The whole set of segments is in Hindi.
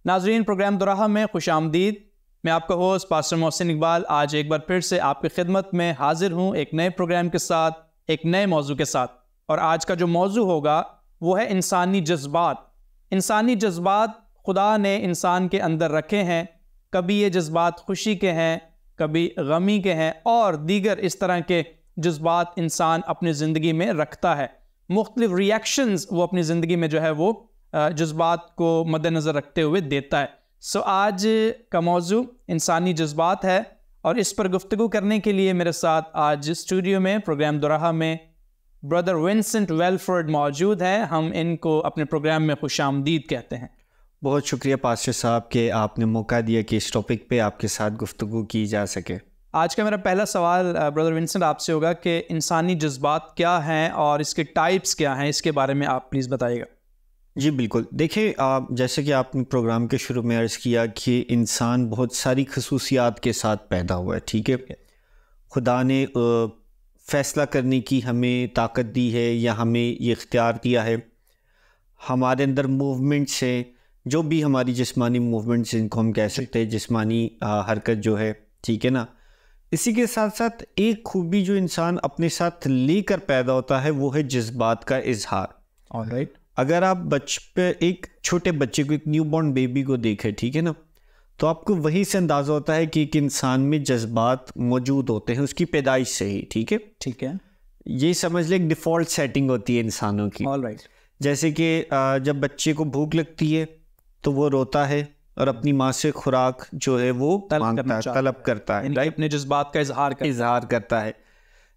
नाजरीन, प्रोग्राम दुराहा में खुश आमदीद। मैं आपका होस्ट पास्टर मोहसिन इकबाल आज एक बार फिर से आपकी खिदमत में हाजिर हूँ एक नए प्रोग्राम के साथ, एक नए मौजू के साथ। और आज का जो मौजू होगा वो है इंसानी जज्बात। इंसानी जज्बात खुदा ने इंसान के अंदर रखे हैं। कभी ये जज्बात खुशी के हैं, कभी गमी के हैं और दीगर इस तरह के जज्बात इंसान अपनी ज़िंदगी में रखता है। मुख्तलिफ रिएक्शंस वो अपनी ज़िंदगी में जो है वो जज्बात को मद्देनज़र रखते हुए देता है। सो आज का मौजू इंसानी जज्बात है और इस पर गुफ्तगू करने के लिए मेरे साथ आज स्टूडियो में प्रोग्राम दुराहा में ब्रदर विंसेंट वेलफोर्ड मौजूद हैं। हम इनको अपने प्रोग्राम में खुश आमदीद कहते हैं। बहुत शुक्रिया पास्टर साहब कि आपने मौका दिया कि इस टॉपिक पे आपके साथ गुफ्तगू की जा सके। आज का मेरा पहला सवाल ब्रदर विंसेंट आपसे होगा कि इंसानी जज्बात क्या हैं और इसके टाइप्स क्या हैं, इसके बारे में आप प्लीज़ बताइएगा। जी बिल्कुल, देखिए जैसे कि आपने प्रोग्राम के शुरू में अर्ज़ किया कि इंसान बहुत सारी खसूसियात के साथ पैदा हुआ है, ठीक है। खुदा ने फ़ैसला करने की हमें ताकत दी है या हमें ये इख्तियार दिया है। हमारे अंदर मूवमेंट्स है, जो भी हमारी जिस्मानी मूवमेंट्स जिनको हम कह सकते हैं, जिस्मानी हरकत जो है, ठीक है ना। इसी के साथ साथ एक खूबी जो इंसान अपने साथ लेकर पैदा होता है वो है जज्बात का इजहार। ऑलराइट, अगर आप एक छोटे बच्चे को, एक न्यूबॉर्न बेबी को देखें, ठीक है ना, तो आपको वही से अंदाज़ा होता है कि एक इंसान में जज्बात मौजूद होते हैं उसकी पैदाइश से ही, ठीक है। ठीक है, ये समझ लें एक डिफ़ॉल्ट सेटिंग होती है इंसानों की। ऑलराइट, जैसे कि जब बच्चे को भूख लगती है तो वो रोता है और अपनी माँ से खुराक जो है वो तलब करता है, राइट, अपने जज्बात का इजहार करता है।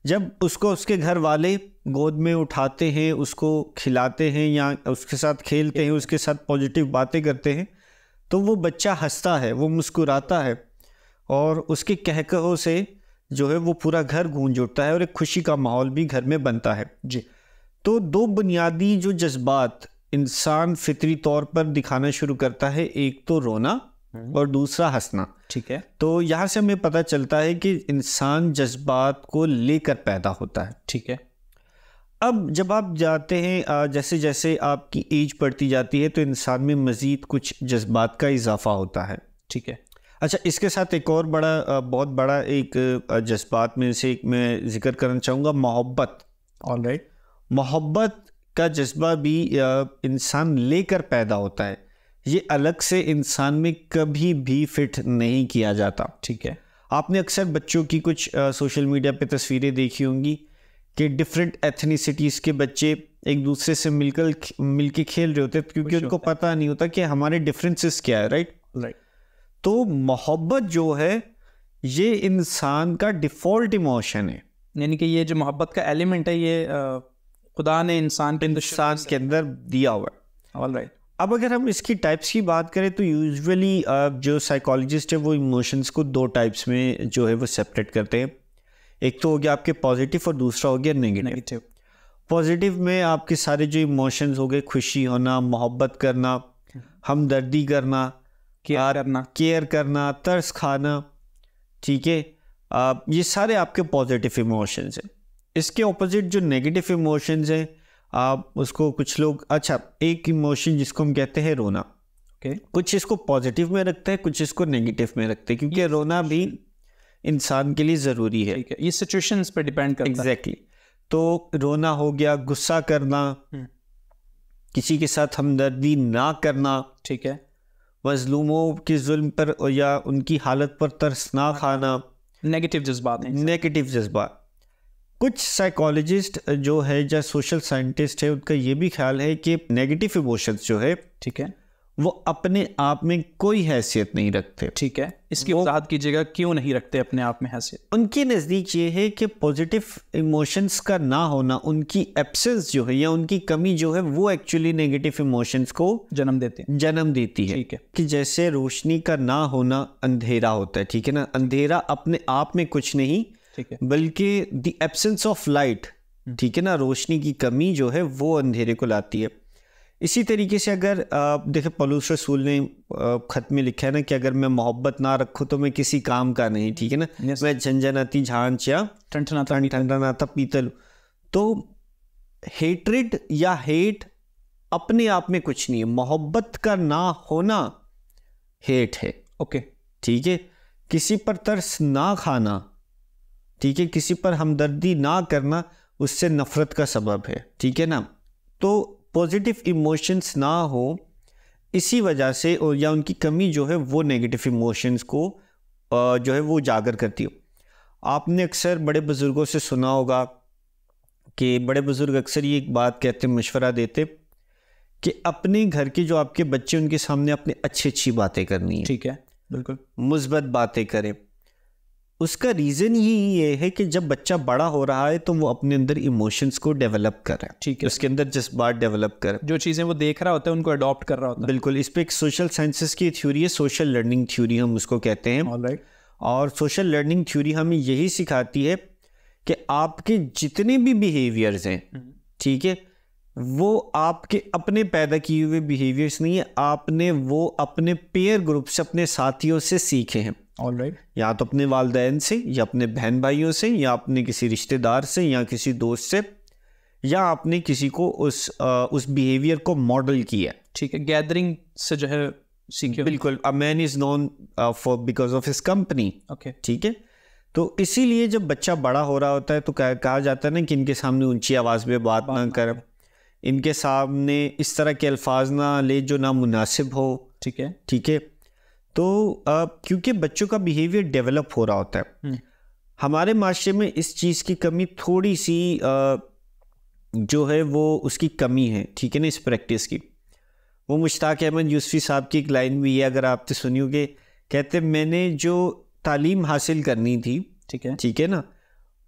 जब उसको उसके घर वाले गोद में उठाते हैं, उसको खिलाते हैं या उसके साथ खेलते हैं, उसके साथ पॉजिटिव बातें करते हैं, तो वो बच्चा हंसता है, वो मुस्कुराता है और उसके कहकहों से जो है वो पूरा घर गूंज उठता है और एक खुशी का माहौल भी घर में बनता है। जी, तो दो बुनियादी जो जज्बात इंसान फितरी तौर पर दिखाना शुरू करता है, एक तो रोना और दूसरा हंसना। ठीक है, तो यहाँ से हमें पता चलता है कि इंसान जज्बात को लेकर पैदा होता है। ठीक है। अब जब आप जाते हैं, जैसे जैसे आपकी एज बढ़ती जाती है तो इंसान में मज़ीद कुछ जज्बात का इजाफा होता है। ठीक है। अच्छा, इसके साथ एक और बहुत बड़ा एक जज्बात में से एक मैं जिक्र करना चाहूँगा, मोहब्बत। ऑलराइट, मोहब्बत का जज्बा भी इंसान लेकर पैदा होता है। ये अलग से इंसान में कभी भी फिट नहीं किया जाता। ठीक है। आपने अक्सर बच्चों की कुछ सोशल मीडिया पे तस्वीरें देखी होंगी कि डिफरेंट एथनिसिटीज़ के बच्चे एक दूसरे से मिलके खेल रहे होते हैं क्योंकि उनको पता नहीं होता कि हमारे डिफरेंसेस क्या है। राइट। तो मोहब्बत जो है ये इंसान का डिफ़ॉल्ट इमोशन है, यानी कि ये जो मोहब्बत का एलिमेंट है ये खुदा ने इंसान के अंदर दिया हुआ है। ऑलराइट। अब अगर हम इसकी टाइप्स की बात करें तो यूजुअली जो साइकोलॉजिस्ट है वो इमोशंस को दो टाइप्स में जो है वो सेपरेट करते हैं। एक तो हो गया आपके पॉजिटिव और दूसरा हो गया नेगेटिव। पॉजिटिव में आपके सारे जो इमोशंस हो गए, खुशी होना, मोहब्बत करना, हमदर्दी करना, केयर करना, तरस खाना, ठीक है, ये सारे आपके पॉजिटिव इमोशंस हैं। इसके ऑपोजिट जो नेगेटिव इमोशंस हैं, आप उसको कुछ लोग, अच्छा, एक इमोशन जिसको हम कहते हैं रोना, कुछ इसको पॉजिटिव में रखते हैं, कुछ इसको नेगेटिव में रखते हैं, क्योंकि रोना भी इंसान के लिए ज़रूरी है। ये सिचुएशंस पे डिपेंड करता है। एग्जैक्टली। तो रोना हो गया, गुस्सा करना, किसी के साथ हमदर्दी ना करना, ठीक है, मजलूमों के जुल्म पर या उनकी हालत पर तरस ना खाना, नेगेटिव जज्बात हैं। नेगेटिव जज्बात। कुछ साइकोलॉजिस्ट जो है या सोशल साइंटिस्ट है उनका ये भी ख्याल है कि नेगेटिव इमोशंस जो है, ठीक है, वो अपने आप में कोई हैसियत नहीं रखते। ठीक है, इसकी वजाहत कीजिएगा, क्यों नहीं रखते अपने आप में हैसियत? उनके नज़दीक ये है कि पॉजिटिव इमोशंस का ना होना, उनकी एब्सेंस जो है या उनकी कमी जो है वो एक्चुअली नेगेटिव इमोशंस को जन्म देती है। ठीक है, कि जैसे रोशनी का ना होना अंधेरा होता है, ठीक है ना। अंधेरा अपने आप में कुछ नहीं, ठीक है, बल्कि द एब्सेंस ऑफ लाइट, ठीक है ना, रोशनी की कमी जो है वो अंधेरे को लाती है। इसी तरीके से अगर देखें, पौलुस रसूल ने खत में लिखा है ना कि अगर मैं मोहब्बत ना रखूँ तो मैं किसी काम का नहीं, ठीक है ना। मैं झंझनाती झांझ या ठंडनाता पीतल। तो हेट्रेड या हेट अपने आप में कुछ नहीं है। मोहब्बत का ना होना हेट है। ओके, ठीक है, किसी पर तरस ना खाना, ठीक है, किसी पर हमदर्दी ना करना उससे नफरत का सबब है। ठीक है ना, तो पॉजिटिव इमोशंस ना हो इसी वजह से, और या उनकी कमी जो है वो नेगेटिव इमोशंस को जो है वो उजागर करती हो। आपने अक्सर बड़े बुजुर्गों से सुना होगा कि बड़े बुजुर्ग अक्सर ये एक बात कहते, मशवरा देते कि अपने घर के जो आपके बच्चे उनके सामने अपने अच्छी बातें करनी है। ठीक है, बिल्कुल, मुस्बत बातें करें। उसका रीज़न ही ये है कि जब बच्चा बड़ा हो रहा है तो वो अपने अंदर इमोशंस को डेवलप कर रहा है। ठीक है, उसके अंदर जज्बात डेवलप कर, जो चीज़ें वो देख रहा होता है उनको अडॉप्ट कर रहा होता है। बिल्कुल, इस पे एक सोशल साइंसेस की थ्योरी है, सोशल लर्निंग थ्योरी हम उसको कहते हैं। ऑलराइट। और सोशल लर्निंग थ्योरी हमें यही सिखाती है कि आपके जितने भी बिहेवियर्स हैं, ठीक है, वो आपके अपने पैदा किए हुए बिहेवियर्स नहीं है, आपने वो अपने पेयर ग्रुप से, अपने साथियों से सीखे हैं। ऑलराइट। या तो अपने वालिदैन से, या अपने बहन भाइयों से, या अपने किसी रिश्तेदार से, या किसी दोस्त से, या आपने किसी को उस बिहेवियर को मॉडल किया। ठीक है, गैदरिंग से जो है सीखे। बिल्कुल, a man is known for because of his company. Okay, ठीक है, तो इसीलिए जब बच्चा बड़ा हो रहा होता है तो कहा जाता है ना कि इनके सामने ऊंची आवाज़ में बात ना कर, इनके सामने इस तरह के अल्फाज ना ले जो ना मुनासिब हो। ठीक है, ठीक है, तो क्योंकि बच्चों का बिहेवियर डेवलप हो रहा होता है, हमारे माशरे में इस चीज़ की कमी थोड़ी सी जो है वो उसकी कमी है। ठीक है ना, इस प्रैक्टिस की। वो मुश्ताक अहमद यूसुफी साहब की एक लाइन भी है, अगर आपने सुनी होगी, कहते मैंने जो तालीम हासिल करनी थी, ठीक है ना,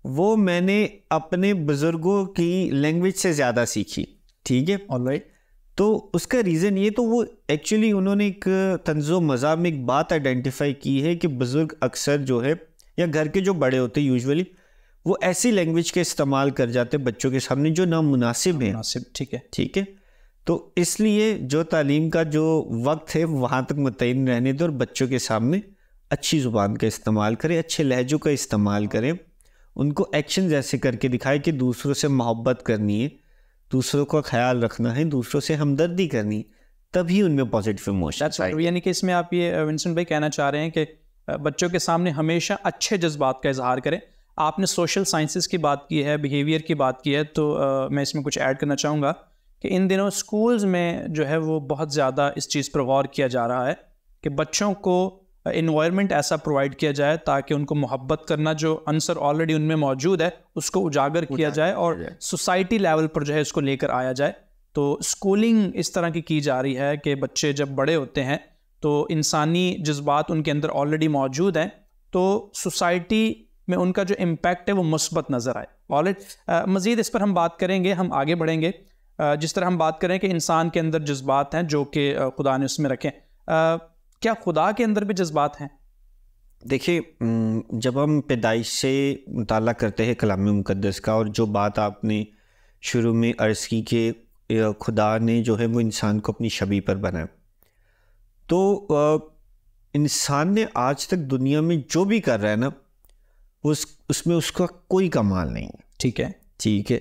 वो मैंने अपने बुजुर्गों की लैंग्वेज से ज़्यादा सीखी। ठीक है, ऑलराइट। तो उसका रीज़न ये, तो वो एक्चुअली उन्होंने एक तंज़ो मज़ाक में एक बात आइडेंटिफाई की है कि बुज़ुर्ग अक्सर जो है, या घर के जो बड़े होते हैं यूजुअली, वो ऐसी लैंग्वेज के इस्तेमाल कर जाते हैं बच्चों के सामने जो नामुनासिब है। ठीक है, ठीक है, तो इसलिए जो तालीम का जो वक्त है वहाँ तक मुतय्यन रहने दो, और बच्चों के सामने अच्छी ज़ुबान का इस्तेमाल करें, अच्छे लहजों का इस्तेमाल करें, उनको एक्शन ऐसे करके दिखाए कि दूसरों से मोहब्बत करनी है, दूसरों का ख्याल रखना है, दूसरों से हमदर्दी करनी, तभी उनमें पॉजिटिव इमोशंस आएंगे। यानी कि इसमें आप ये विंसेंट भाई कहना चाह रहे हैं कि बच्चों के सामने हमेशा अच्छे जज्बात का इजहार करें। आपने सोशल साइंसेस की बात की है, बिहेवियर की बात की है, तो मैं इसमें कुछ ऐड करना चाहूँगा कि इन दिनों स्कूल्स में जो है वो बहुत ज़्यादा इस चीज़ पर गौर किया जा रहा है कि बच्चों को इन्वायरमेंट ऐसा प्रोवाइड किया जाए ताकि उनको मोहब्बत करना जो अंसर ऑलरेडी उनमें मौजूद है उसको उजागर किया जाए और सोसाइटी लेवल पर जो है इसको लेकर आया जाए। तो स्कूलिंग इस तरह की जा रही है कि बच्चे जब बड़े होते हैं तो इंसानी जज्बात उनके अंदर ऑलरेडी मौजूद हैं, तो सोसाइटी में उनका जो इम्पैक्ट है वो मुस्बत नज़र आए। ऑलराइट, मज़ीद इस पर हम बात करेंगे, हम आगे बढ़ेंगे। जिस तरह हम बात करें कि इंसान के अंदर जज्बात हैं जो कि खुदा ने उसमें रखे, क्या खुदा के अंदर भी जज्बात हैं? देखिए, जब हम पैदाइश से मुताला करते हैं कलाम मुक़द्दस का, और जो बात आपने शुरू में अर्ज़ की कि खुदा ने जो है वो इंसान को अपनी शबीह पर बनाया, तो इंसान ने आज तक दुनिया में जो भी कर रहा है ना, उसमें उसका कोई कमाल नहीं है। ठीक है, ठीक है,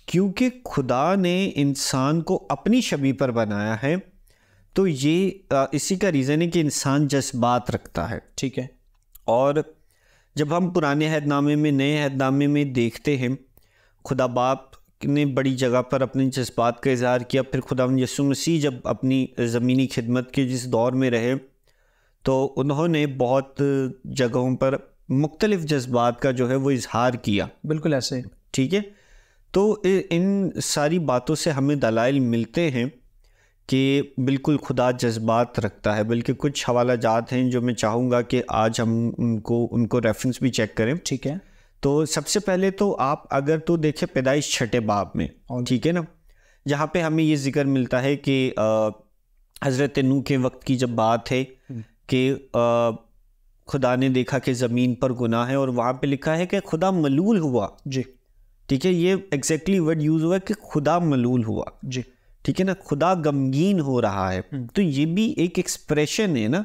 क्योंकि खुदा ने इंसान को अपनी शबीह पर बनाया है, तो ये इसी का रीज़न है कि इंसान जज्बात रखता है। ठीक है, और जब हम पुराने अहदनामे में, नए अहदनामे में देखते हैं, खुदा बाप ने बड़ी जगह पर अपने जज्बात का इजहार किया। फिर खुदा यीशु मसीह जब अपनी ज़मीनी खिदमत के जिस दौर में रहे, तो उन्होंने बहुत जगहों पर मुख्तलिफ जज्बात का जो है वो इजहार किया। बिल्कुल ऐसे। ठीक है, तो इन सारी बातों से हमें दलाइल मिलते हैं कि बिल्कुल खुदा जज्बात रखता है। बल्कि कुछ हवाला जात हैं जो मैं चाहूँगा कि आज हम उनको रेफरेंस भी चेक करें। ठीक है, तो सबसे पहले तो आप अगर तो देखें पैदाइश छठे बाब में, ठीक है ना, जहाँ पे हमें ये जिक्र मिलता है कि हज़रत नूह के वक्त की जब बात है कि खुदा ने देखा कि ज़मीन पर गुनाह है, और वहाँ पे लिखा है कि खुदा मलूल हुआ। जी, ठीक है, ये एग्जैक्टली वर्ड यूज़ हुआ कि खुदा मलूल हुआ। जी, ठीक है ना, खुदा गमगीन हो रहा है। तो ये भी एक एक्सप्रेशन है ना,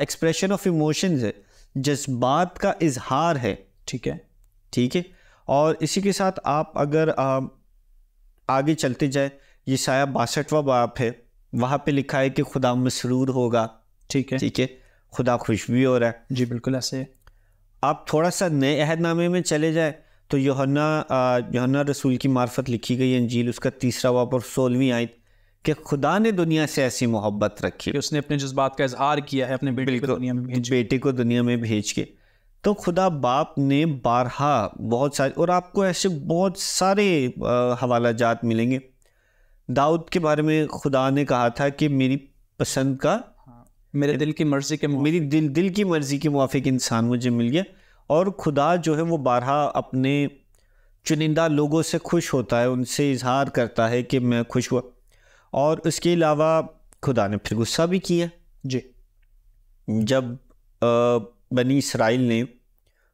एक्सप्रेशन ऑफ इमोशंस है, जज्बात का इजहार है। ठीक है, ठीक है, और इसी के साथ आप अगर आगे चलते जाए, ये शाया 62वां बाब है, वहाँ पे लिखा है कि खुदा मसरूर होगा। ठीक है, ठीक है, खुदा खुश भी हो रहा है। जी बिल्कुल ऐसे। आप थोड़ा सा नए अहदनामे में चले जाए तो यूहन्ना रसूल की मार्फत लिखी गई अंजील, उसका 3 बाब और 16वीं आयत, कि खुदा ने दुनिया से ऐसी मोहब्बत रखी कि उसने अपने जज्बात का इजहार किया है अपने बेटे को दुनिया में भेज के। तो खुदा बाप ने बारहा बहुत सारे, और आपको ऐसे बहुत सारे हवाला जात मिलेंगे। दाऊद के बारे में खुदा ने कहा था कि मेरी पसंद का, मेरे दिल की मर्जी के, मेरी दिल की मर्जी के मुवाफिक इंसान मुझे मिल गया। और खुदा जो है वो बारहा अपने चुनिंदा लोगों से खुश होता है, उनसे इजहार करता है कि मैं खुश हुआ। और उसके अलावा खुदा ने फिर गुस्सा भी किया जी, जब बनी इसराइल ने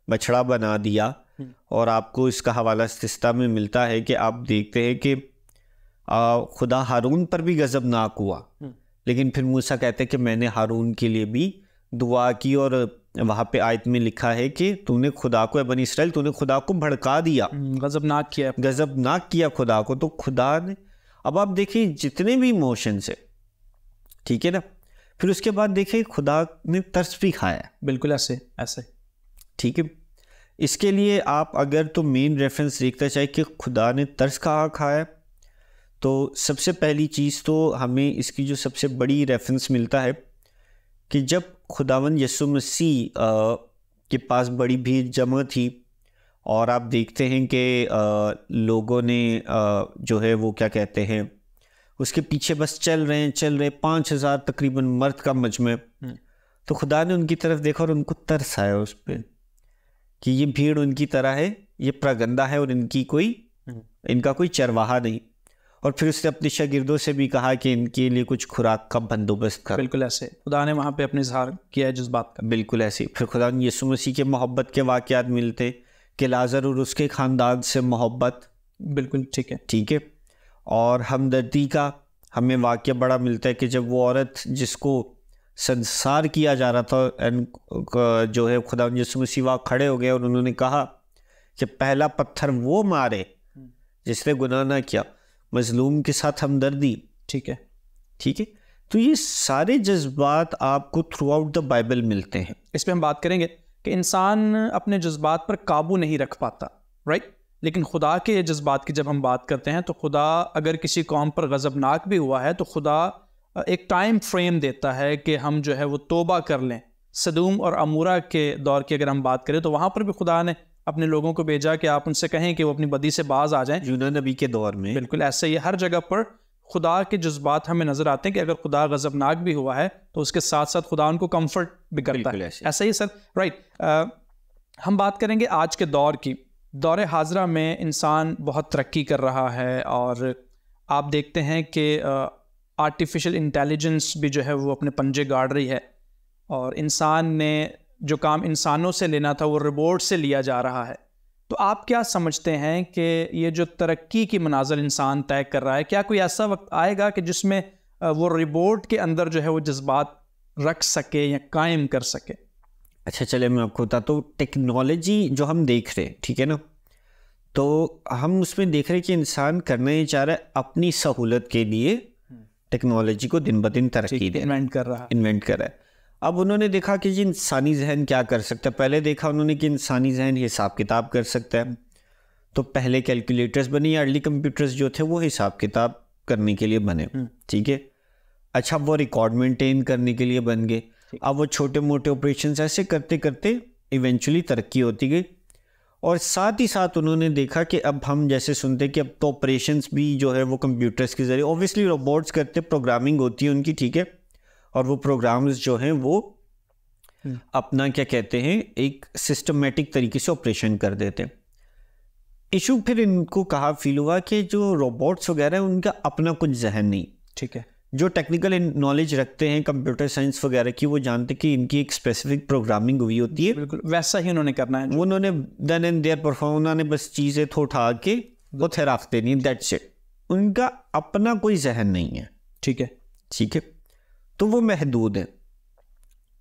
बछड़ा बना दिया। और आपको इसका हवाला इस्तिस्ता में मिलता है कि आप देखते हैं कि खुदा हारून पर भी गज़बनाक हुआ, लेकिन फिर मूसा कहते हैं कि मैंने हारून के लिए भी दुआ की। और वहाँ पे आयत में लिखा है कि तूने खुदा को, बनी इसराइल, तूने खुदा को भड़का दिया, गज़बनाक किया खुदा को। तो खुदा ने, अब आप देखिए जितने भी इमोशंस है, ठीक है ना, फिर उसके बाद देखिए खुदा ने तरस भी खाया, बिल्कुल ऐसे ऐसे, ठीक है। इसके लिए आप अगर तो मेन रेफरेंस देखते चाहे कि खुदा ने तरस खाया, तो सबसे पहली चीज़ तो हमें इसकी जो सबसे बड़ी रेफरेंस मिलता है कि जब खुदावन यसु मसीह के पास बड़ी भीड़ जमा थी, और आप देखते हैं कि लोगों ने जो है वो क्या कहते हैं, उसके पीछे बस चल रहे 5,000 तकरीबन मर्द का मजमे। तो खुदा ने उनकी तरफ देखा और उनको तरस आया उस पर कि ये भीड़ उनकी तरह है, ये प्रगंदा है और इनका कोई चरवाहा नहीं। और फिर उसने अपने शागिर्दों से भी कहा कि इनके लिए कुछ खुराक का बंदोबस्त कर। बिल्कुल ऐसे खुदा ने वहाँ पे अपने इजहार किया है जज्बात का, बिल्कुल ऐसे। फिर खुदा ने यीशु मसीह के मोहब्बत के वाक़यात मिलते कि लाज़र और उसके ख़ानदान से मोहब्बत, बिल्कुल ठीक है। और हमदर्दी का हमें वाक़या बड़ा मिलता है कि जब वो औरत जिसको संसार किया जा रहा था, जो है खुदा यीशु मसीह वहाँ खड़े हो गए और उन्होंने कहा कि पहला पत्थर वो मारे जिसने गुनाह ना किया, मजलूम के साथ हमदर्दी, ठीक है। तो ये सारे जज्बात आपको थ्रू आउट द बाइबल मिलते हैं। इस पर हम बात करेंगे कि इंसान अपने जज्बात पर काबू नहीं रख पाता, राइट, लेकिन खुदा के जज्बात की जब हम बात करते हैं तो खुदा अगर किसी कौम पर गज़बनाक भी हुआ है तो खुदा एक टाइम फ्रेम देता है कि हम जो है वो तौबा कर लें। सदूम और अमूरा के दौर की अगर हम बात करें तो वहाँ पर भी खुदा ने अपने लोगों को भेजा कि आप उनसे कहें कि वो अपनी बदी से बाज आ जाएं। यूना नबी के दौर में बिल्कुल ऐसे ही हर जगह पर खुदा के जज्बात हमें नज़र आते हैं कि अगर खुदा गज़बनाक भी हुआ है तो उसके साथ साथ खुदा उनको कंफर्ट भी करता है। ऐसा ही सर, राइट। हम बात करेंगे आज के दौर की। दौर हाज़रा में इंसान बहुत तरक्की कर रहा है और आप देखते हैं कि आर्टिफिशियल इंटेलिजेंस भी जो है वो अपने पंजे गाड़ रही है और इंसान ने जो काम इंसानों से लेना था वो रोबोट से लिया जा रहा है। तो आप क्या समझते हैं कि ये जो तरक्की की मनाज़िल इंसान तय कर रहा है, क्या कोई ऐसा वक्त आएगा कि जिसमें वो रोबोट के अंदर जो है वो जज्बात रख सके या कायम कर सके? अच्छा चले मैं आपको बताता हूँ। टेक्नोलॉजी जो हम देख रहे हैं, ठीक है ना, तो हम उसमें देख रहे हैं कि इंसान करना ही चाह रहा है अपनी सहूलत के लिए टेक्नोलॉजी को दिन ब दिन तरक्की इन्वेंट कर रहा है। अब उन्होंने देखा कि जी इंसानी जहन क्या कर सकता है। पहले देखा उन्होंने कि इंसानी जहन हिसाब किताब कर सकता है, तो पहले कैलकुलेटर्स बनी, अर्ली कंप्यूटर्स जो थे वो हिसाब किताब करने के लिए बने, ठीक है। अच्छा वो रिकॉर्ड मेंटेन करने के लिए बन गए। अब वो छोटे मोटे ऑपरेशंस ऐसे करते करते इवेंचुअली तरक्की होती गई। और साथ ही साथ उन्होंने देखा कि अब हम जैसे सुनते कि अब तो ऑपरेशंस भी जो है वो कंप्यूटर्स के ज़रिए, ऑब्वियसली रोबोट्स करते, प्रोग्रामिंग होती है उनकी, ठीक है, और वो प्रोग्राम्स जो हैं वो अपना क्या कहते हैं एक सिस्टमेटिक तरीके से ऑपरेशन कर देते हैं। इशू फिर इनको कहा फील हुआ कि जो रोबोट्स वगैरह हैं उनका अपना कुछ जहन नहीं, ठीक है, जो टेक्निकल नॉलेज रखते हैं कंप्यूटर साइंस वगैरह की, वो जानते कि इनकी एक स्पेसिफिक प्रोग्रामिंग हुई होती है, बिल्कुल वैसा ही उन्होंने करना है। उन्होंने देन एंड देयर परफॉर्म, उन्होंने बस चीज़ें तो उठा के वो थेराफते नहीं, दैट्स इट। उनका अपना कोई जहन नहीं है, ठीक है, तो वो महदूद है।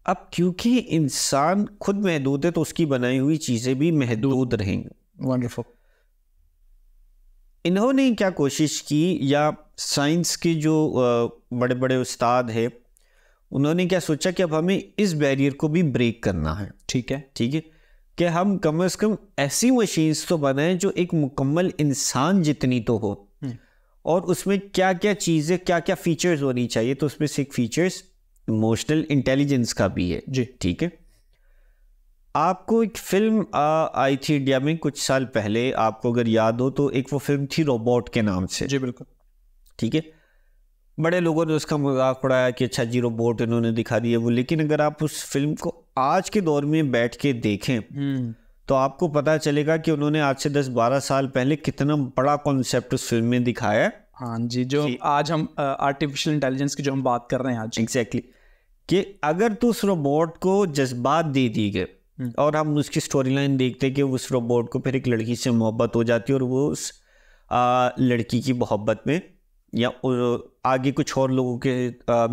अब क्योंकि इंसान खुद महदूद है तो उसकी बनाई हुई चीज़ें भी महदूद रहेंगी। वंडरफुल। इन्होंने क्या कोशिश की, या साइंस के जो बड़े बड़े उस्ताद हैं उन्होंने क्या सोचा कि अब हमें इस बैरियर को भी ब्रेक करना है। ठीक है कि हम कम से कम ऐसी मशीन्स तो बनाएं जो एक मुकम्मल इंसान जितनी तो हो, और उसमें क्या क्या चीज़ें, क्या क्या फीचर्स होनी चाहिए। तो उसमें से एक फीचर्स इमोशनल इंटेलिजेंस का भी है जी। ठीक है। आपको एक फिल्म आई थी इंडिया में कुछ साल पहले, आपको अगर याद हो तो, एक वो फिल्म थी रोबोट के नाम से। जी बिल्कुल। ठीक है। बड़े लोगों ने उसका मजाक उड़ाया कि अच्छा जी रोबोट इन्होंने दिखा दिया वो, लेकिन अगर आप उस फिल्म को आज के दौर में बैठ के देखें तो आपको पता चलेगा कि उन्होंने आज से 10-12 साल पहले कितना बड़ा कॉन्सेप्ट उस फिल्म में दिखाया है। हाँ जी, जो आज हम आर्टिफिशियल इंटेलिजेंस की जो हम बात कर रहे हैं आज। एग्जैक्टली कि अगर तो उस रोबोट को जज्बात दे दी गए और हम उसकी स्टोरी लाइन देखते कि उस रोबोट को फिर एक लड़की से मोहब्बत हो जाती है और वो उस लड़की की मोहब्बत में या आगे कुछ और लोगों के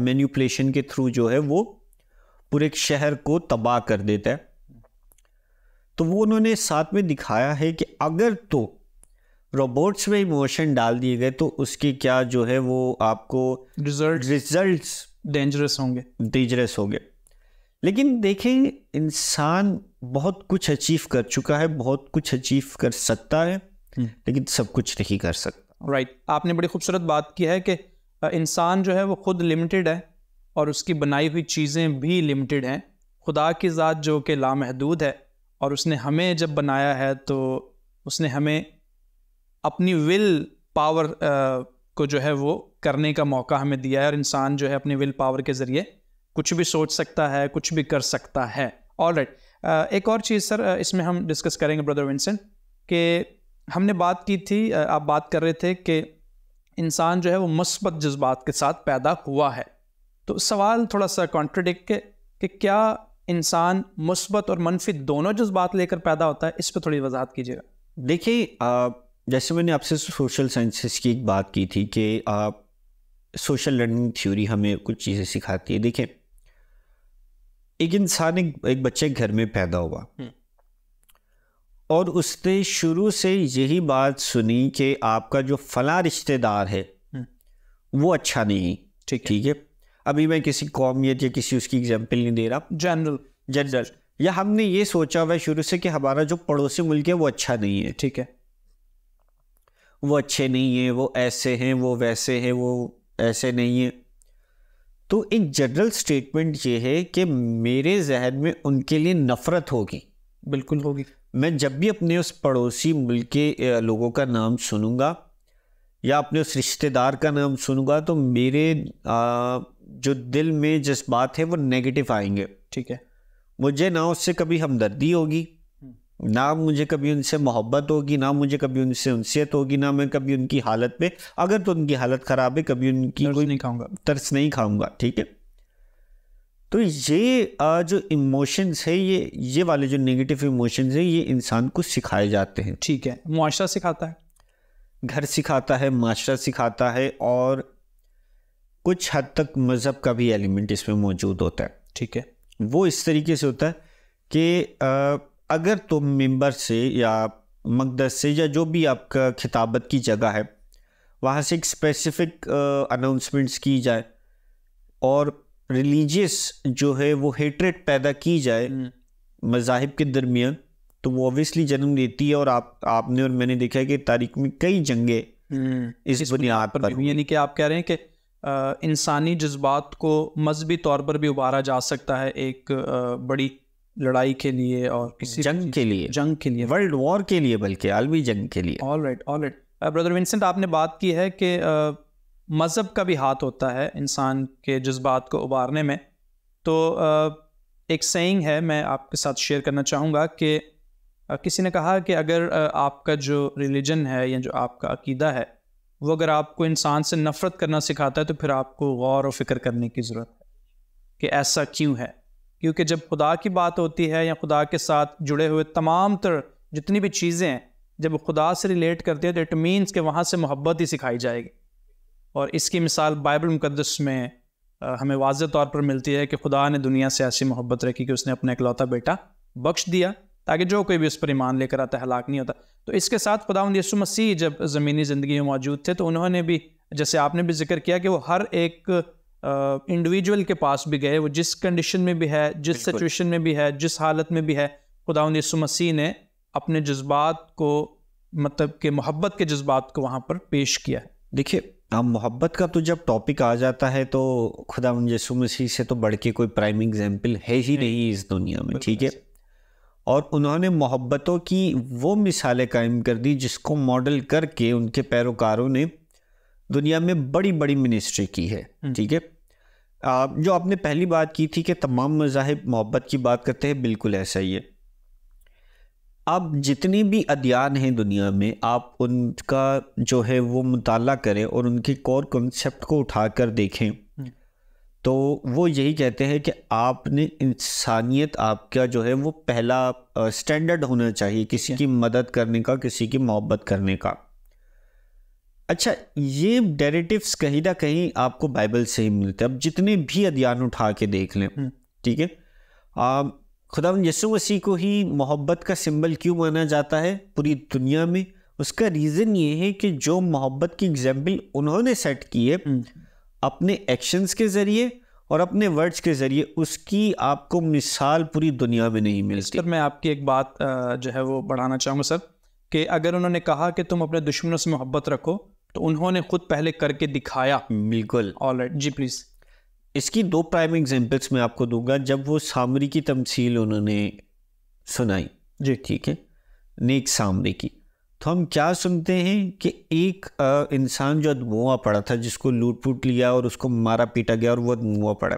मैनिपुलेशन के थ्रू जो है वो पूरे एक शहर को तबाह कर देता है। तो वो उन्होंने साथ में दिखाया है कि अगर तो रोबोट्स में इमोशन डाल दिए गए तो उसके क्या जो है वो आपको रिजल्ट्स डेंजरस होंगे। लेकिन देखें, इंसान बहुत कुछ अचीव कर चुका है, बहुत कुछ अचीव कर सकता है, लेकिन सब कुछ नहीं कर सकता। राइट। आपने बड़ी खूबसूरत बात की है कि इंसान जो है वो खुद लिमिटेड है और उसकी बनाई हुई चीज़ें भी लिमिटेड हैं। खुदा की ज़ात जो कि लामहदूद है और उसने हमें जब बनाया है तो उसने हमें अपनी विल पावर को जो है वो करने का मौका हमें दिया है, और इंसान जो है अपनी विल पावर के ज़रिए कुछ भी सोच सकता है, कुछ भी कर सकता है। ऑलराइट, एक और चीज़ सर इसमें हम डिस्कस करेंगे ब्रदर विंसेंट, कि हमने बात की थी, आप बात कर रहे थे कि इंसान जो है वो मुस्बत जज्बात के साथ पैदा हुआ है। तो सवाल थोड़ा सा कॉन्ट्रडिक्ट कि क्या इंसान मुस्बत और मनफी दोनों जज्बात लेकर पैदा होता है? इस पर थोड़ी वजाहत कीजिएगा। देखिए, जैसे मैंने आपसे सोशल साइंसेस की एक बात की थी कि सोशल लर्निंग थ्योरी हमें कुछ चीज़ें सिखाती है। देखिए, एक इंसान एक बच्चे घर में पैदा हुआ और उसने शुरू से यही बात सुनी कि आपका जो फला रिश्तेदार है वो अच्छा नहीं। ठीक है। अभी मैं किसी कौमियत या किसी उसकी एग्जाम्पल नहीं दे रहा, जनरल या हमने ये सोचा हुआ शुरू से कि हमारा जो पड़ोसी मुल्क है वो अच्छा नहीं है। ठीक है, वो अच्छे नहीं है, वो ऐसे हैं, वो वैसे हैं, वो ऐसे नहीं है। तो एक जनरल स्टेटमेंट ये है कि मेरे जहन में उनके लिए नफरत होगी। बिल्कुल होगी। मैं जब भी अपने उस पड़ोसी मुल्क के लोगों का नाम सुनूंगा या अपने उस रिश्तेदार का नाम सुनूंगा तो मेरे जो दिल में जज्बात है वो नेगेटिव आएंगे। ठीक है। मुझे ना उससे कभी हमदर्दी होगी, ना मुझे कभी उनसे मोहब्बत होगी, ना मुझे कभी उनसे उनसियत होगी, ना मैं कभी उनकी हालत पे, अगर तो उनकी हालत ख़राब है, कभी उनकी कोई नहीं खाऊंगा, तरस नहीं खाऊंगा। ठीक है। तो ये जो इमोशंस है, ये वाले जो नेगेटिव इमोशंस है, ये इंसान को सिखाए जाते हैं। ठीक है। मुआशरा सिखाता है, घर सिखाता है, माशरा सिखाता है, और कुछ हद तक मज़हब का भी एलिमेंट इसमें मौजूद होता है। ठीक है। वो इस तरीके से होता है कि अगर तुम मेंबर से या मकदस से या जो भी आपका खिताबत की जगह है वहाँ से एक स्पेसिफिक अनाउंसमेंट्स की जाए और रिलीजियस जो है वो हेट्रेड पैदा की जाए मज़ाहिब के दरमियान, तो वो ऑब्वियसली जन्म देती है। और आपने और मैंने देखा है कि तारीख में कई जंगें इस बुनियाद पर, यानी कि आप कह रहे हैं कि इंसानी जज्बात को मजहबी तौर पर भी उभारा जा सकता है एक बड़ी लड़ाई के लिए और किसी जंग के लिए, वर्ल्ड वॉर के लिए, बल्कि आलमी जंग के लिए। ऑलराइट। ब्रदर विंसेंट, आपने बात की है कि मज़हब का भी हाथ होता है इंसान के जज्बात को उभारने में। तो एक सेइंग है, मैं आपके साथ शेयर करना चाहूँगा कि किसी ने कहा कि अगर आपका जो रिलीजन है या जो आपका अकीदा है वो अगर आपको इंसान से नफ़रत करना सिखाता है तो फिर आपको गौर और फिक्र करने की ज़रूरत है कि ऐसा क्यों है। क्योंकि जब खुदा की बात होती है या खुदा के साथ जुड़े हुए तमाम तर जितनी भी चीज़ें हैं, जब खुदा से रिलेट करते हैं तो इट मीन्स कि वहाँ से मोहब्बत ही सिखाई जाएगी। और इसकी मिसाल बाइबल मुकद्दस में हमें वाज़ेह तौर पर मिलती है कि खुदा ने दुनिया से ऐसी मोहब्बत रखी कि उसने अपना इकलौता बेटा बख्श दिया ताकि जो कोई भी उस पर ईमान लेकर आता है हलाक नहीं होता। तो इसके साथ खुदावंद यीशु मसीह जब ज़मीनी ज़िंदगी में मौजूद थे तो उन्होंने भी, जैसे आपने भी जिक्र किया, कि वो हर एक इंडिविजुअल के पास भी गए, वो जिस कंडीशन में भी है, जिस सिचुएशन में भी है, जिस हालत में भी है, खुदावंद यीशु मसीह ने अपने जज्बात को, मतलब कि मोहब्बत के जज्बात को वहाँ पर पेश किया है। देखिए, अब मोहब्बत का तो जब टॉपिक आ जाता है तो खुदावंद यीशु मसीह से तो बढ़ के कोई प्राइम एग्जाम्पल है ही नहीं इस दुनिया में, ठीक है। और उन्होंने मोहब्बतों की वो मिसालें कायम कर दी जिसको मॉडल करके उनके पैरोकारों ने दुनिया में बड़ी बड़ी मिनिस्ट्री की है, ठीक है। जो आपने पहली बात की थी कि तमाम मज़ाहिब मोहब्बत की बात करते हैं, बिल्कुल ऐसा ही है। आप जितनी भी अदियान हैं दुनिया में, आप उनका जो है वो मुताला करें और उनके कोर कॉन्सेप्ट को उठाकर देखें तो वो यही कहते हैं कि आपने इंसानियत, आपका जो है वो पहला स्टैंडर्ड होना चाहिए किसी की मदद करने का, किसी की मोहब्बत करने का। अच्छा, ये नैरेटिव्स कहीं ना कहीं आपको बाइबल से ही मिलते हैं। अब जितने भी अदियान उठा के देख लें, ठीक है, खुदावंद यीशु मसीह को ही मोहब्बत का सिंबल क्यों माना जाता है पूरी दुनिया में? उसका रीज़न ये है कि जो मोहब्बत की एग्जाम्पल उन्होंने सेट की है अपने एक्शंस के ज़रिए और अपने वर्ड्स के ज़रिए, उसकी आपको मिसाल पूरी दुनिया में नहीं मिलती। सर, मैं आपकी एक बात जो है वो बढ़ाना चाहूँगा सर, कि अगर उन्होंने कहा कि तुम अपने दुश्मनों से मोहब्बत रखो तो उन्होंने खुद पहले करके दिखाया। बिल्कुल, ऑलराइट जी, प्लीज़। इसकी दो प्राइम एग्जांपल्स मैं आपको दूंगा। जब वो सामरी की तमसील उन्होंने सुनाई जी, ठीक है, नेक सामरी की, तो हम क्या सुनते हैं कि एक इंसान जो अधमुआ पड़ा था, जिसको लूट फूट लिया और उसको मारा पीटा गया और वो अधमुआ पड़ा,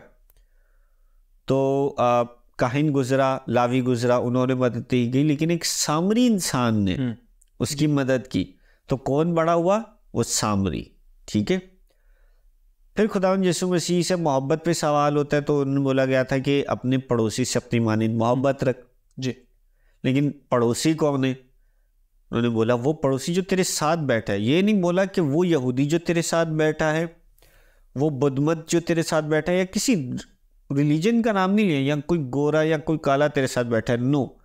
तो काहिन गुजरा, लावी गुजरा, उन्होंने मदद दी गई, लेकिन एक सामरी इंसान ने उसकी मदद की, तो कौन बड़ा हुआ? वो सामरी, ठीक है। फिर खुदावंद यीशु मसीह से मोहब्बत पे सवाल होता है तो उन्हें बोला गया था कि अपने पड़ोसी से अपनी मानिंद मोहब्बत रख जी, लेकिन पड़ोसी कौन है? उन्होंने बोला वो पड़ोसी जो तेरे साथ बैठा है। ये नहीं बोला कि वो यहूदी जो तेरे साथ बैठा है, वो बुद्धमत जो तेरे साथ बैठा है, या किसी रिलीजन का नाम नहीं लिया, या कोई गोरा या कोई काला तेरे साथ बैठा है। नो,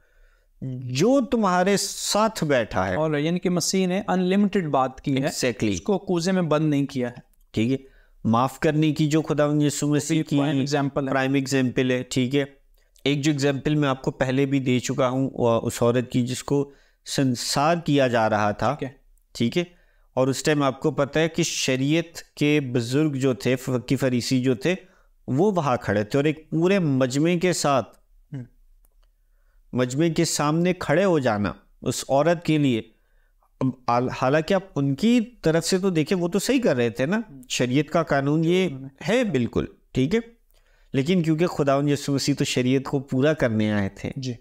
जो तुम्हारे साथ बैठा है। और यानी कि मसीह ने अनलिमिटेड बात की है, एक्जैक्टली, उसको कूजे में बंद नहीं किया है, ठीक है। माफ़ करने की जो खुदावंद यीशु मसीह की प्राइम एग्जाम्पल है, ठीक है। एक जो एग्जाम्पल मैं आपको पहले भी दे चुका हूँ, उस औरत की जिसको संसार किया जा रहा था, ठीक है, और उस टाइम आपको पता है कि शरीयत के बुजुर्ग जो थे, फकी फरीसी जो थे, वो वहाँ खड़े थे और एक पूरे मजमे के साथ, मजमे के सामने खड़े हो जाना उस औरत के लिए, हालांकि आप उनकी तरफ से तो देखें वो तो सही कर रहे थे ना, शरीयत का कानून ये है बिल्कुल, ठीक है, लेकिन क्योंकि खुदावंद यीशु मसीह तो शरीयत को पूरा करने आए थे जी,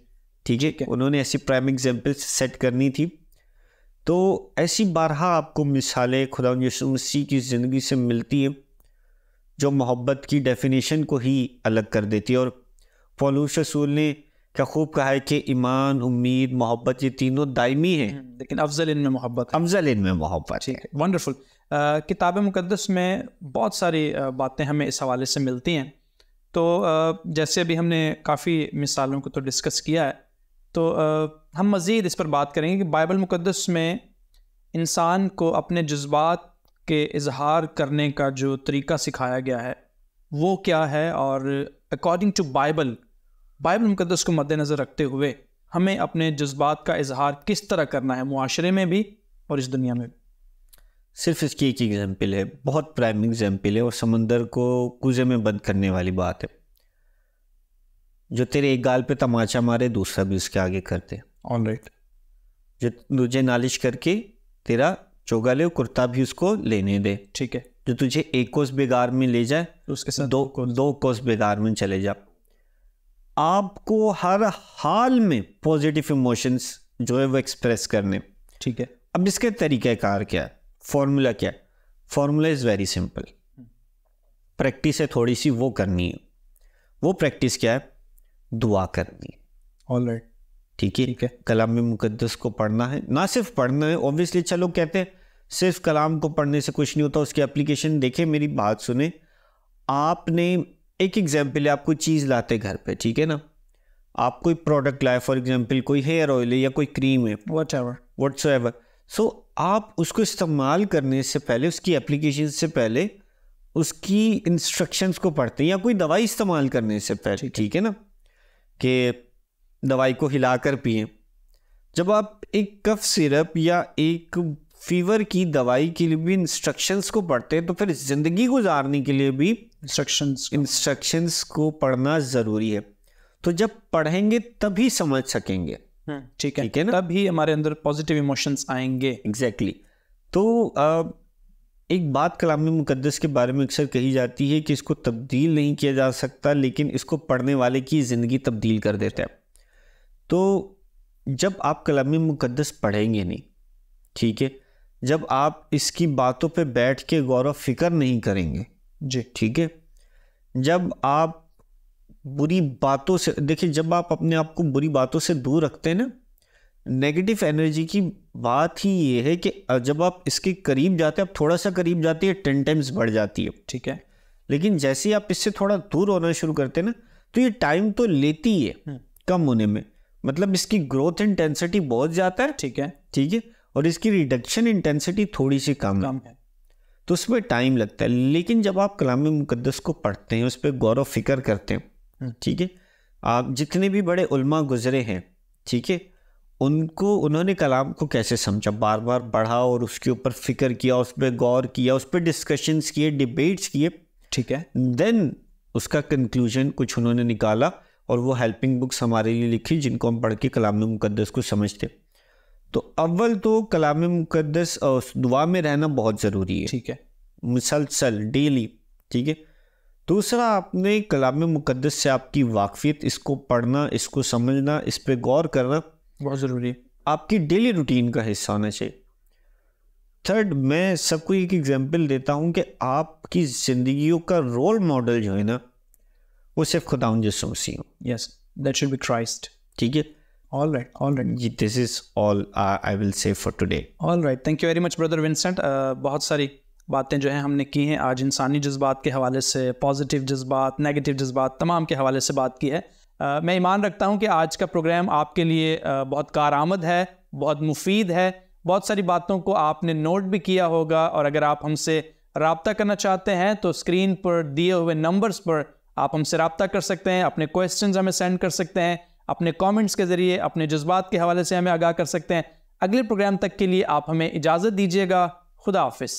ठीक है, उन्होंने ऐसी प्राइम एग्जाम्पल सेट करनी थी। तो ऐसी बारहा आपको मिसालें खुदावंद यीशु मसीह की ज़िंदगी से मिलती है जो मोहब्बत की डेफिनेशन को ही अलग कर देती है। और पौलुस रसूल ने क्या खूब कहा है कि ईमान, उम्मीद, मोहब्बत, ये तीनों दायमी हैं, लेकिन अफजल इनमें मोहब्बत है। अफजल इनमें मोहब्बत, ठीक है, वंडरफुल। किताब मुकद्दस में बहुत सारी बातें हमें इस हवाले से मिलती हैं। तो जैसे अभी हमने काफ़ी मिसालों को तो डिस्कस किया है, तो हम मज़ीद इस पर बात करेंगे कि बाइबल मुकद्दस में इंसान को अपने जज्बात के इजहार करने का जो तरीका सिखाया गया है वो क्या है, और अकॉर्डिंग टू बाइबल मुकद्दस को मद्देनज़र रखते हुए हमें अपने जज्बात का इजहार किस तरह करना है, मुआशरे में भी और इस दुनिया में भी। सिर्फ इसकी एक एग्जाम्पल है, बहुत प्राइम एग्जाम्पल है, और समंदर को कुएं में बंद करने वाली बात है। जो तेरे एक गाल पे तमाचा मारे दूसरा भी उसके आगे करते, ऑलराइट, जो तुझे नालिश करके तेरा चोगा ले कुर्ता भी उसको लेने दे, ठीक है, जो तुझे एक कोस बेगार में ले जाए तो उसके साथ दो कोस बेगार में चले जा। आपको हर हाल में पॉजिटिव इमोशंस जो है वो एक्सप्रेस करने, ठीक है। अब इसके तरीक़ाकार क्या है, फॉर्मूला क्या है? Formula is very simple, practice है थोड़ी सी वो करनी है। वो प्रैक्टिस क्या है? दुआ करनी है, ऑलराइट, ठीक है। कलाम मुकद्दस को पढ़ना है, ना सिर्फ पढ़ना है, ऑब्वियसली चलो कहते हैं सिर्फ कलाम को पढ़ने से कुछ नहीं होता, उसकी एप्लीकेशन देखें। मेरी बात सुने, आपने एक एग्जाम्पल है, आप कोई चीज़ लाते घर पे, ठीक है ना, आप कोई प्रोडक्ट लाए, फॉर एग्जाम्पल कोई हेयर ऑयल है या कोई क्रीम है, व्हाटसोएवर, सो आप उसको इस्तेमाल करने से पहले, उसकी एप्लीकेशन से पहले उसकी इंस्ट्रक्शंस को पढ़ते हैं, या कोई दवाई इस्तेमाल करने से पहले, ठीक है ना, कि दवाई को हिलाकर पिएं। जब आप एक कफ सिरप या एक फीवर की दवाई के लिए भी इंस्ट्रक्शंस को पढ़ते हैं, तो फिर ज़िंदगी गुजारने के लिए भी इंस्ट्रक्शंस को पढ़ना ज़रूरी है। तो जब पढ़ेंगे तभी समझ सकेंगे, ठीक है ना, तभी हमारे अंदर पॉजिटिव इमोशंस आएंगे। एग्जैक्टली। तो एक बात कलाम मुकद्दस के बारे में अक्सर कही जाती है कि इसको तब्दील नहीं किया जा सकता, लेकिन इसको पढ़ने वाले की ज़िंदगी तब्दील कर देता है। तो जब आप कलाम मुकद्दस पढ़ेंगे नहीं, ठीक है, जब आप इसकी बातों पे बैठ के गौर व फिक्र नहीं करेंगे जी, ठीक है, जब आप बुरी बातों से, देखिए, जब आप अपने आप को बुरी बातों से दूर रखते हैं ना, नेगेटिव एनर्जी की बात ही ये है कि जब आप इसके करीब जाते हैं, आप थोड़ा सा करीब जाती है 10 टाइम्स बढ़ जाती है, ठीक है, लेकिन जैसे ही आप इससे थोड़ा दूर होना शुरू करते हैं ना, तो ये टाइम तो लेती है कम होने में, मतलब इसकी ग्रोथ इंटेंसिटी बहुत ज़्यादा है, ठीक है, और इसकी रिडक्शन इंटेंसिटी थोड़ी सी कम है, तो उसमें टाइम लगता है। लेकिन जब आप कलाम मुकद्दस को पढ़ते हैं, उस पर गौर व फिक्र करते हैं, ठीक है, आप जितने भी बड़े उल्मा गुजरे हैं, ठीक है, उन्होंने कलाम को कैसे समझा, बार बार पढ़ा और उसके ऊपर फिक्र किया, उस पर गौर किया, उस पर डिस्कशंस किए, डिबेट्स किए, ठीक है, देन उसका कंक्लूजन कुछ उन्होंने निकाला और वो हेल्पिंग बुक्स हमारे लिए लिखी, जिनको हम पढ़ के कलाम मुकद्दस को समझते। तो अव्वल तो कलाम मुकद्दस दुआ में रहना बहुत ज़रूरी है, ठीक है, मुसलसल डेली, ठीक है। दूसरा, आपने कलाम मुकद्दस से आपकी वाकफियत, इसको पढ़ना, इसको समझना, इस पर गौर करना बहुत ज़रूरी है, आपकी डेली रूटीन का हिस्सा होना चाहिए। थर्ड, मैं सबको एक एग्जांपल देता हूँ कि आपकी ज़िंदगियों का रोल मॉडल जो है ना, वो सिर्फ खुदावंद यीशु मसीह हो। Yes, that should be Christ, ठीक है। All right ji, this is all I will say for today. All right, thank you very much brother Vincent. बहुत सारी बातें जो हैं हमने की हैं आज, इंसानी जज्बात के हवाले से, पॉजिटिव जज्बात, नेगेटिव जज्बात, तमाम के हवाले से बात की है। मैं ईमान रखता हूं कि आज का प्रोग्राम आपके लिए बहुत कारआमद है, बहुत मुफीद है, बहुत सारी बातों को आपने नोट भी किया होगा। और अगर आप हमसे रब्ता करना चाहते हैं तो स्क्रीन पर दिए हुए नंबर्स पर आप हमसे रब्ता कर सकते हैं, अपने क्वेश्चंस हमें सेंड कर सकते हैं, अपने कमेंट्स के ज़रिए अपने जज्बात के हवाले से हमें आगाह कर सकते हैं। अगले प्रोग्राम तक के लिए आप हमें इजाज़त दीजिएगा। खुदा हाफिज़।